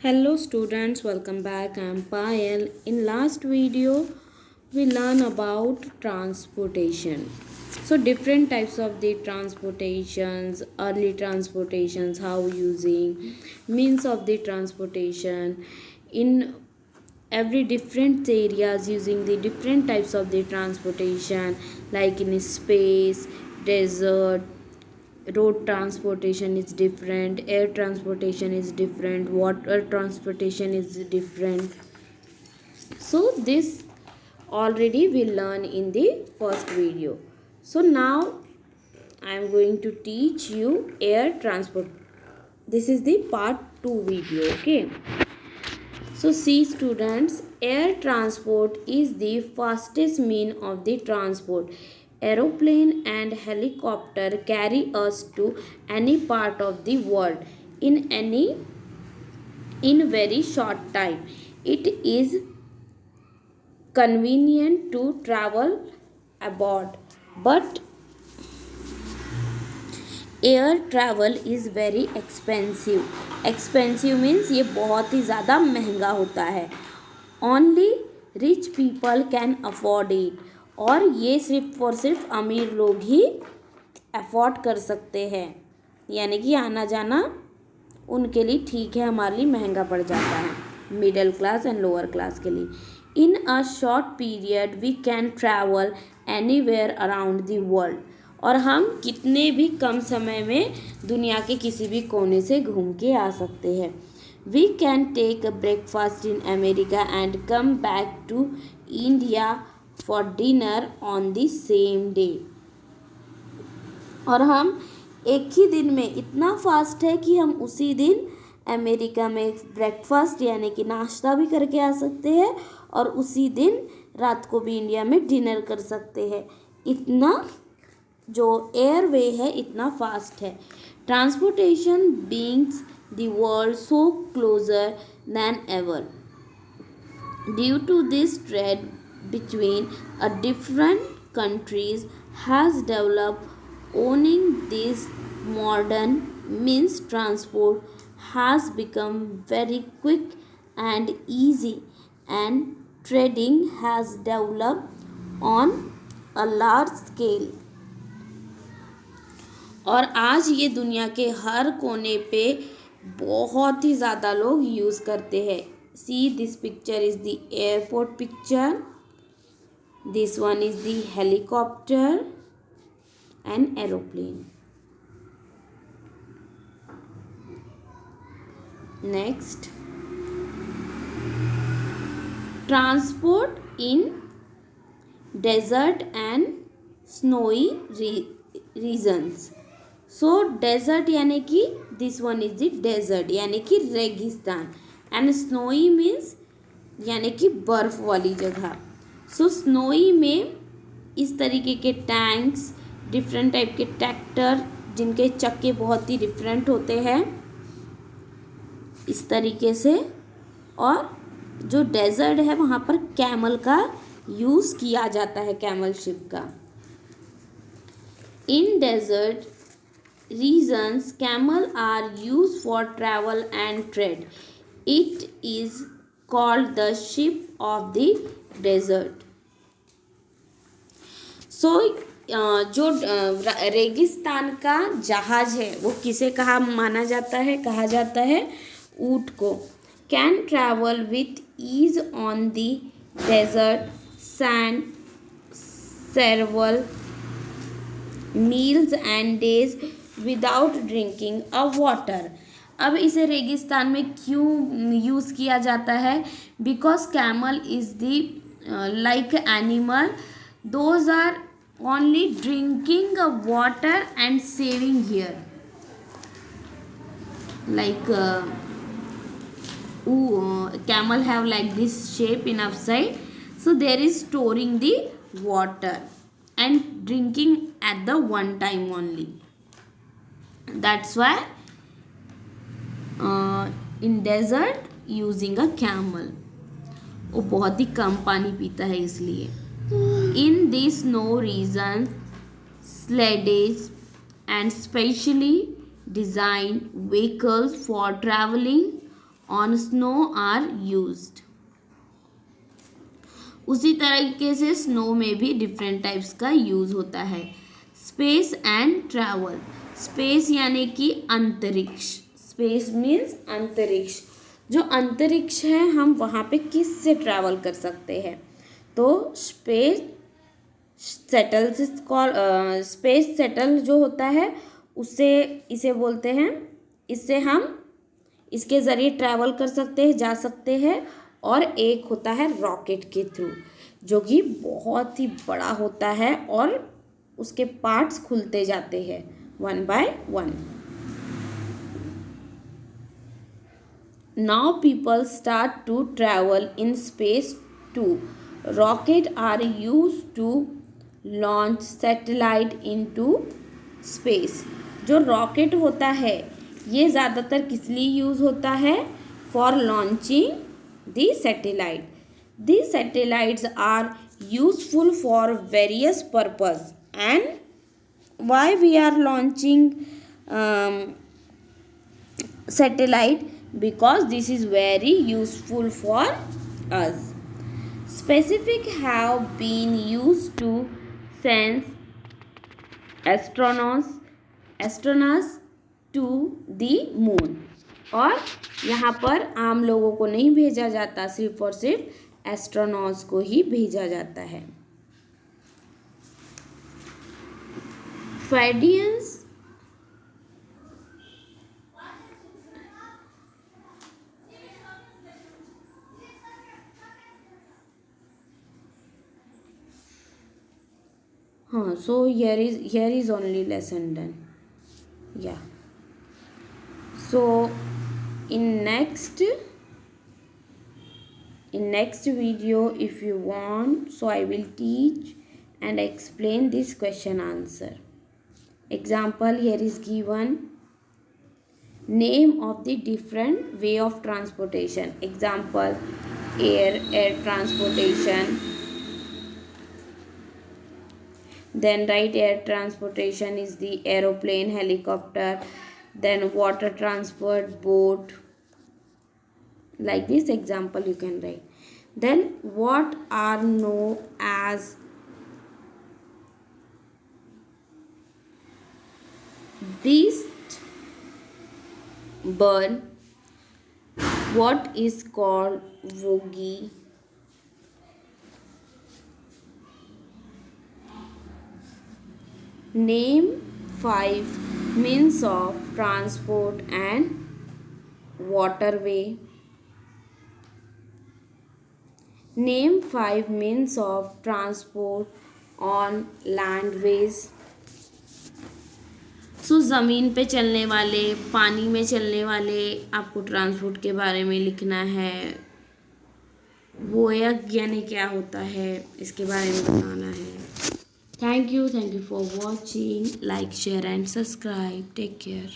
Hello students, welcome back. I am Payal. In last video, we learn about transportation. So different types of the transportations, early transportations, how using, means of the transportation in every different areas using the different types of the transportation like in space, desert, road transportation is different, air transportation is different, water transportation is different. So this already we learn in the first video. So now I am going to teach you air transport. This is the part 2 video. Okay, so see students, air transport is the fastest mean of the transport. Aeroplane and helicopter carry us to any part of the world in very short time. It is convenient to travel abroad, but air travel is very expensive means ये बहुत ही ज़्यादा महंगा होता है. Only rich people can afford it, और ये सिर्फ और सिर्फ अमीर लोग ही अफोर्ड कर सकते हैं. यानी कि आना जाना उनके लिए ठीक है, हमारे लिए महंगा पड़ जाता है, middle class and lower class के लिए. In a short period we can travel anywhere around the world, और हम कितने भी कम समय में दुनिया के किसी भी कोने से घूम के आ सकते हैं. We can take a breakfast in America and come back to India for dinner on the same day. और हम एक ही दिन में इतना फास्ट है कि हम उसी दिन अमेरिका में ब्रेकफास्ट यानी कि नाश्ता भी करके आ सकते हैं और उसी दिन रात को भी इंडिया में डिनर कर सकते हैं. इतना जो एयरवे है इतना फास्ट है. Transportation beings the world so closer than ever. Due to this trade between a different countries has developed. Owning this modern means transport has become very quick and easy, and trading has developed on a large scale. और आज ये दुनिया के हर कोने पे बहुत ही ज़्यादा लोग यूज़ करते हैं. See this picture is the airport picture. This one is the helicopter and aeroplane. Next, transport in desert and snowy regions. So desert यानी कि this one is the desert यानी कि रेगिस्तान, and snowy means यानी कि बर्फ वाली जगह. So snowy में इस तरीके के टैंक्स, डिफरेंट टाइप के ट्रैक्टर जिनके चक्के बहुत ही डिफरेंट होते हैं इस तरीके से. और जो डेजर्ट है वहाँ पर कैमल का यूज़ किया जाता है, कैमल शिप का. In desert regions camel are use for travel and trade. It is called the ship of the desert. So जो रेगिस्तान का जहाज है वो किसे माना जाता है, कहा जाता है ऊँट को. Can travel with ease on the desert sand several miles and days without drinking a water. अब इसे रेगिस्तान में क्यों यूज़ किया जाता है? Because camel is the like animal, those are only drinking water and saving here, like camel have like this shape in upside, so there is storing the water and drinking at the one time only. That's why in desert using a camel. वो बहुत ही कम पानी पीता है इसलिए. In these snow regions, sledges and specially designed vehicles for traveling on snow are used. उसी तरीके से snow में भी डिफरेंट टाइप्स का यूज होता है. Space and travel. स्पेस यानी कि अंतरिक्ष. स्पेस मीन्स अंतरिक्ष. जो अंतरिक्ष है हम वहाँ पे किससे ट्रैवल कर सकते हैं. तो स्पेस शटल जो होता है उससे इसे बोलते हैं. इससे हम इसके ज़रिए ट्रैवल कर सकते हैं, जा सकते हैं. और एक होता है रॉकेट के थ्रू, जो कि बहुत ही बड़ा होता है और उसके पार्ट्स खुलते जाते हैं one by one. Now people start to travel in space too. Rockets are used to launch satellite into space. जो रॉकेट होता है ये ज़्यादातर किस लिए यूज़ होता है. For launching the satellite. The satellites are useful for various purpose. And why we are launching satellite? Because this is very useful for us. Specific have been used to send astronauts to the moon. और यहाँ पर आम लोगों को नहीं भेजा जाता, सिर्फ और सिर्फ एस्ट्रोनॉट्स को ही भेजा जाता है. फेडियंस. हाँ, so here is only lesson done. Yeah. So in next video, if you want, so I will teach and explain this question answer. Example here is given. Name of the different way of transportation. Example, air transportation. Then write air transportation is the aeroplane, helicopter. Then water transport, boat. Like this example you can write. Then what are known as beast bird? What is called vogie? Name 5 means of transport and waterway. Name 5 means of transport on landways. सो ज़मीन पे चलने वाले, पानी में चलने वाले आपको transport के बारे में लिखना है. वोयग यानी क्या होता है इसके बारे में बताना है. Thank you for watching. Like, share and subscribe. Take care.